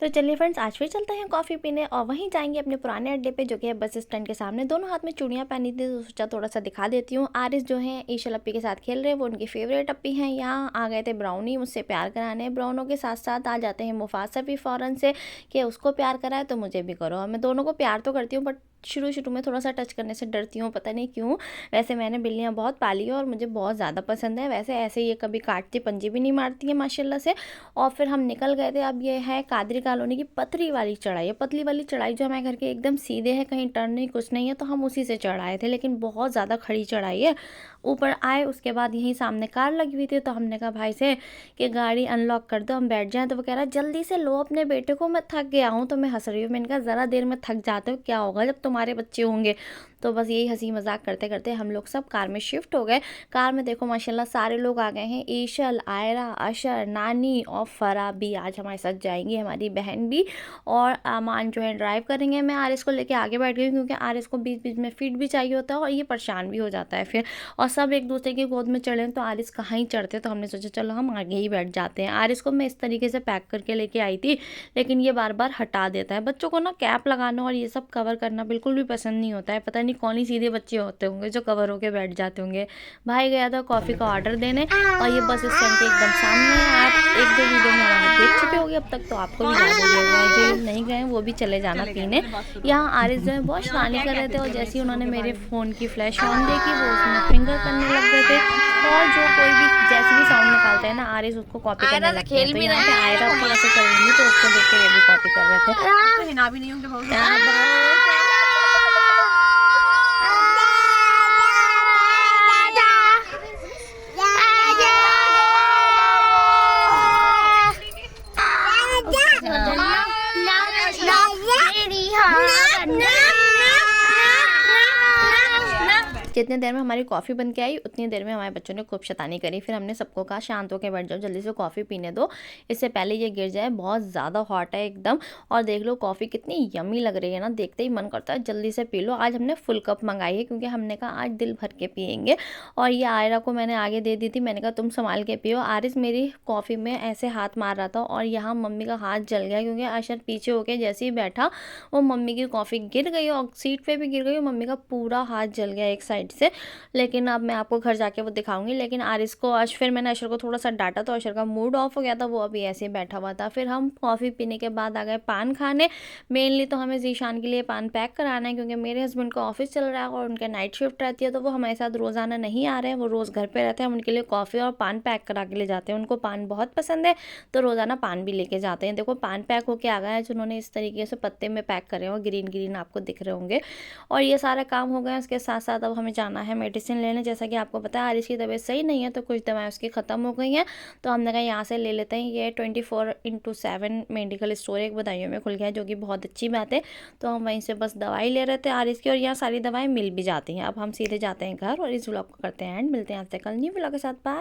तो चलिए फ्रेंड्स, आज फिर चलते हैं कॉफ़ी पीने और वहीं जाएंगे अपने पुराने अड्डे पे जो कि है बस स्टैंड के सामने। दोनों हाथ में चूड़ियाँ पहनी थी तो सोचा थोड़ा सा दिखा देती हूँ। आरिस जो है ईशल अप्पी के साथ खेल रहे हैं, वो उनकी फेवरेट अप्पी हैं। यहाँ आ गए थे ब्राउनी मुझसे प्यार कराने। ब्राउनों के साथ साथ आ जाते हैं मुफासा भी फ़ौरन से कि उसको प्यार कराए तो मुझे भी करो। और मैं दोनों को प्यार तो करती हूँ बट शुरू में थोड़ा सा टच करने से डरती हूँ, पता नहीं क्यों। वैसे मैंने बिल्लियाँ बहुत पाली है और मुझे बहुत ज़्यादा पसंद है। वैसे ऐसे ये कभी काटती पंजे भी नहीं मारती है माशाल्लाह से। और फिर हम निकल गए थे। अब ये है कादरी कॉलोनी की पतली वाली चढ़ाई है, पतली वाली चढ़ाई जो हमारे घर के एकदम सीधे है, कहीं टर्न नहीं कुछ नहीं है, तो हम उसी से चढ़ाए थे। लेकिन बहुत ज़्यादा खड़ी चढ़ाई है। ऊपर आए उसके बाद यहीं सामने कार लगी हुई थी तो हमने कहा भाई से कि गाड़ी अनलॉक कर दो, हम बैठ जाएं। तो वो कह रहा जल्दी से लो अपने बेटे को, मैं थक गया हूँ। तो मैं हंस रही हूँ, मैंने कहा ज़रा देर में थक जाते हो, क्या होगा जब तुम्हारे बच्चे होंगे। तो बस यही हंसी मजाक करते करते हम लोग सब कार में शिफ्ट हो गए। कार में देखो माशाल्लाह सारे लोग आ गए हैं। ईशल, आयरा, अशर, नानी और फरा भी आज हमारे साथ जाएंगी, हमारी बहन भी। और आमान जो है ड्राइव करेंगे। मैं आरिस को लेके आगे बैठ गई क्योंकि आरिस को बीच बीच में फीड भी चाहिए होता है और ये परेशान भी हो जाता है फिर। और सब एक दूसरे की गोद में चढ़े तो आरिस कहाँ ही चढ़ते, तो हमने सोचा चलो हम आगे ही बैठ जाते हैं। आरिस को मैं इस तरीके से पैक करके लेके आई थी लेकिन ये बार बार हटा देता है। बच्चों को ना कैप लगाना और ये सब कवर करना बिल्कुल भी पसंद नहीं होता है। पता नहीं कौन ही सीधे बच्चे होते होंगे जो कवर होके बैठ जाते होंगे। भाई गया था कॉफ़ी का ऑर्डर देने और ये बस स्टैंड के एकदम सामने है। आप एक दो वीडियो में हमारा देख चुके होंगे अब तक, तो आपको भी याद हो गया होगा। जो लोग नहीं गए वो भी चले जाना पीने। यहाँ आरिस जो है बहुत शरारती कर रहे थे और जैसे ही उन्होंने मेरे फ़ोन की फ्लैश ऑन देखी वो उसमें फिंगर करने लग गए थे। और जो कोई भी जैसे भी साउंड निकालता है ना आरिस उसको कॉपी करने लगते हैं। तो यहाँ पे आयरा भी ऐसे कर रही थी तो उसको देख के वो भी कॉपी कर रहे थे। जितनी देर में हमारी कॉफ़ी बन के आई उतनी देर में हमारे बच्चों ने खूब शैतानी करी। फिर हमने सबको कहा शांत होकर बैठ जाओ, जल्दी से कॉफ़ी पीने दो, इससे पहले ये गिर जाए। बहुत ज़्यादा हॉट है एकदम। और देख लो कॉफ़ी कितनी यमी लग रही है ना, देखते ही मन करता है जल्दी से पी लो। आज हमने फुल कप मंगाई है क्योंकि हमने कहा आज दिल भर के पियेंगे। और ये आयरा को मैंने आगे दे दी थी, मैंने कहा तुम संभाल के पियो। आरिस मेरी कॉफ़ी में ऐसे हाथ मार रहा था और यहाँ मम्मी का हाथ जल गया क्योंकि अशर पीछे होके जैसे ही बैठा वो मम्मी की कॉफ़ी गिर गई और सीट पर भी गिर गई और मम्मी का पूरा हाथ जल गया एक साइड से। लेकिन अब मैं आपको घर जाके वो दिखाऊंगी। लेकिन आरिस को आज फिर मैंने अशर को थोड़ा सा डांटा तो अशर का मूड ऑफ हो गया था, वो अभी ऐसे ही बैठा हुआ था। फिर हम कॉफ़ी पीने के बाद आ गए पान खाने। मेनली तो हमें जीशान के लिए पान पैक कराना है क्योंकि मेरे हस्बैंड का ऑफिस चल रहा है और उनके नाइट शिफ्ट रहती है तो वो हमारे साथ रोज़ाना नहीं आ रहे हैं, वो रोज़ घर पर रहते हैं। हम उनके लिए कॉफ़ी और पान पैक करा के ले जाते हैं। उनको पान बहुत पसंद है तो रोज़ाना पान भी लेके जाते हैं। देखो पान पैक होके आ गया है, जिन्होंने इस तरीके से पत्ते में पैक करे हैं और ग्रीन ग्रीन आपको दिख रहे होंगे। और ये सारा काम हो गया। उसके साथ साथ अब हमें जाना है मेडिसिन लेने। जैसा कि आपको पता है आरिस की तबीयत सही नहीं है तो कुछ दवाएं उसकी ख़त्म हो गई हैं तो हमने कहा यहाँ से ले लेते हैं। ये 24/7 मेडिकल स्टोर एक बदायूं में खुल गया है जो कि बहुत अच्छी बात है। तो हम वहीं से बस दवाई ले रहे थे आरिस की और यहाँ सारी दवाएं मिल भी जाती हैं। अब हम सीधे जाते हैं घर और इस व्लॉग को करते हैं एंड। मिलते हैं आपसे कल न्यू व्लॉग के साथ। बाय।